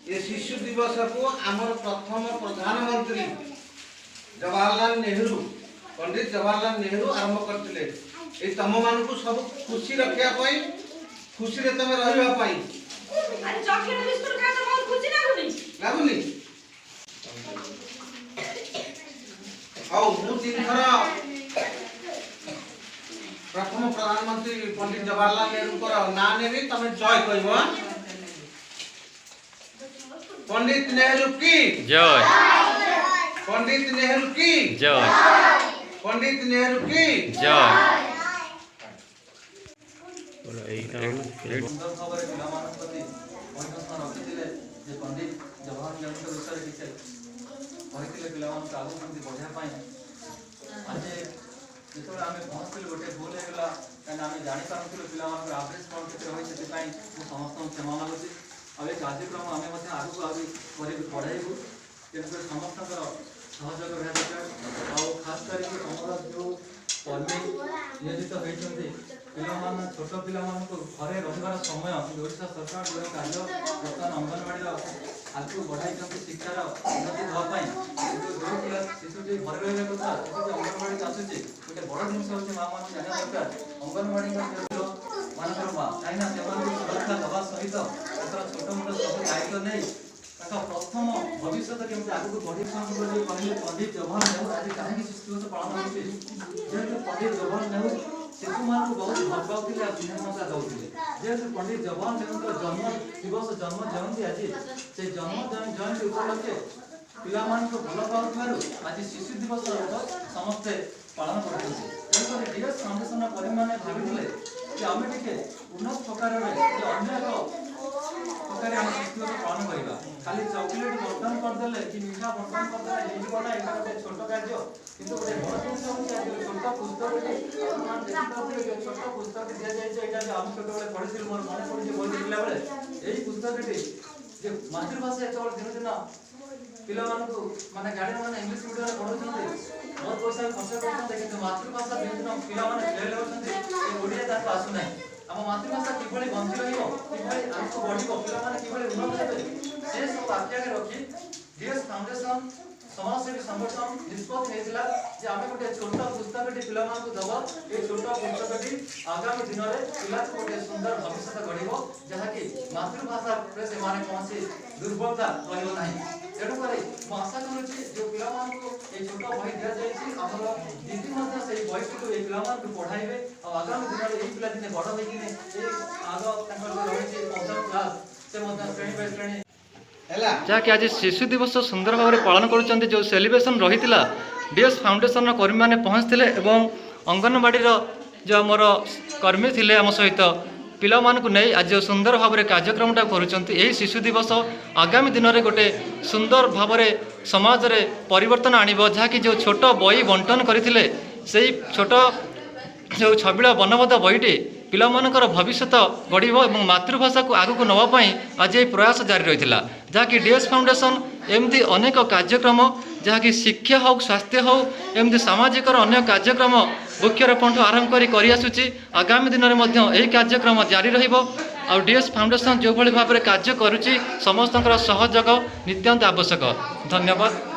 ये शिशु दिवस को आमर प्रथम प्रधानमंत्री जवाहरलाल नेहरू पंडित जवाहरलाल नेहरू आरंभ करते तुम मान को सब खुशी रखापी खुशी रे तुम रही लगुनि प्रथम प्रधानमंत्री पंडित जवाहरलाल नेहरू ना ने तुम जय कह पंडित नेहरू की जय, पंडित नेहरू की जय, पंडित नेहरू की जय। सुंदर भाव में पिलामान प्रति अनुशासन रखिले जे पंडित जवाहरलाल नेहरू विषय किसे कहते पिलामान को आगु केमती बढ़िया आज जो आम पहुँचल गोटे भूल होगा कहीं आम जापारू पिलामान आवरेज कौन के रही से समस्त क्षमा मागुची आ कार्यक्रम आम आगे आगे बढ़ाइबू तेणुक समस्त सहयोग रहा दरकार खास करके आमर जो कर्मी नियोजित होती पिलामान छोट पिला घरे रही समय ओडिशा सरकार जो कार्य बर्तमान अंगनवाड़ी आगे बढ़ाई शिक्षार उन्नति देवाई जो पिला शिशुटी घरे रहा कथा शिशुटी अंगनवाड़ी आसूसी गोटे बड़ जिन हूँ माँ मान जाना दरकार अंगनवाड़ी मानकर माँ कहीं सुरक्षा दवा सहित छोट मोट सब दायित्व नहीं प्रथम भविष्य केमती आगे बढ़ी कहले पंडित जवाहरलाल नेहरू आज कहीं शिशु दिवस पालन होती जेहतु पंडित जवाहरलाल नेहरू शिशु मान बहुत भल पाते स्नेहमता दौले जेहतु पंडित जवाहरलाल नेहरू जन्म दिवस जन्म जयंती आज से जन्म जयंती उपलक्षे पिला भल पावर आज शिशु दिवस समस्ते पालन कर डीएस फाउंडेशन परिमाण भावी कि आम टे उन्नत प्रकार अन्य प्रकार आम शिशु दिवस पालन करवा खाली चॉकलेट बंटन करदे कि मीठा बंटन करदे यहाँ गोटे छोट कार्य किंतु गोटे बड़ जिन छोट पुस्तक छोट पुस्तक दि जाए आम छोटे पढ़ी मोर मन पड़ी बही देखला बेले यही पुस्तक मातृभाषा जो दिन दिन पिला माने गार्डियन मैंने इंग्लिश मीडियम पढ़ाते बहुत पैसा खर्च करते कि मातृभाषा दिन दिन पिला फेल होड़िया आसूना आम मातृभाषा किभली बंची रही आगू बढ़ो पिला किभली उन्नत हे से सब आखि आगे रखी डीएस फाउंडेशन समाजसेवी संगठन निष्पत्ति होता जे आम गोटे छोट पुस्तकटी पिला दबा ये छोट पुस्तकटी आगामी दिन में पिला गोटे सुंदर भविष्य गढ़ जहाँकि मातृभाषा से कौन दुर्बलता रहा तेणुक आशा करुच्ची जो पिला छोट बही दि जाए दीदी से बयस को पिला पढ़ाइबे आगामी दिन में यही पिला दिने बड़ होकर आग रही पंचम क्लास से श्रेणी बाय श्रेणी जहाँकि आज शिशु दिवस सुंदर भाव में पालन कर जो सेलिब्रेशन रही डीएस फाउंडेशन कर्मी मैंने पहुँचते और अंगनवाड़ी जो आमर कर्मी थे आम सहित पिला मानू नहीं आज जो सुंदर भाव में कार्यक्रमटा करुँच शिशु दिवस आगामी दिन में गोटे सुंदर भाव में समाज रे परिवर्तन आणव जहाँकि जो छोट बही बंटन करते से छोट जो छबिला बनबद्ध बहीटी पिलामानकर भविष्य गढ़ और मातृभाषा को आगू नवाई आज ये प्रयास जारी रही है जहाँकि डीएस फाउंडेशन एमती अनेक कार्यक्रम जहाँकि शिक्षा हो स्वास्थ्य हो एमती सामाजिक अन्य कार्यक्रम वृक्षरोपण आरंभ कर आसूची आगामी दिन में यही कार्यक्रम जारी रहिबो और डीएस फाउंडेशन जो भाव में कार्य करुच्ची समस्त सहयोग नित्यांत आवश्यक। धन्यवाद।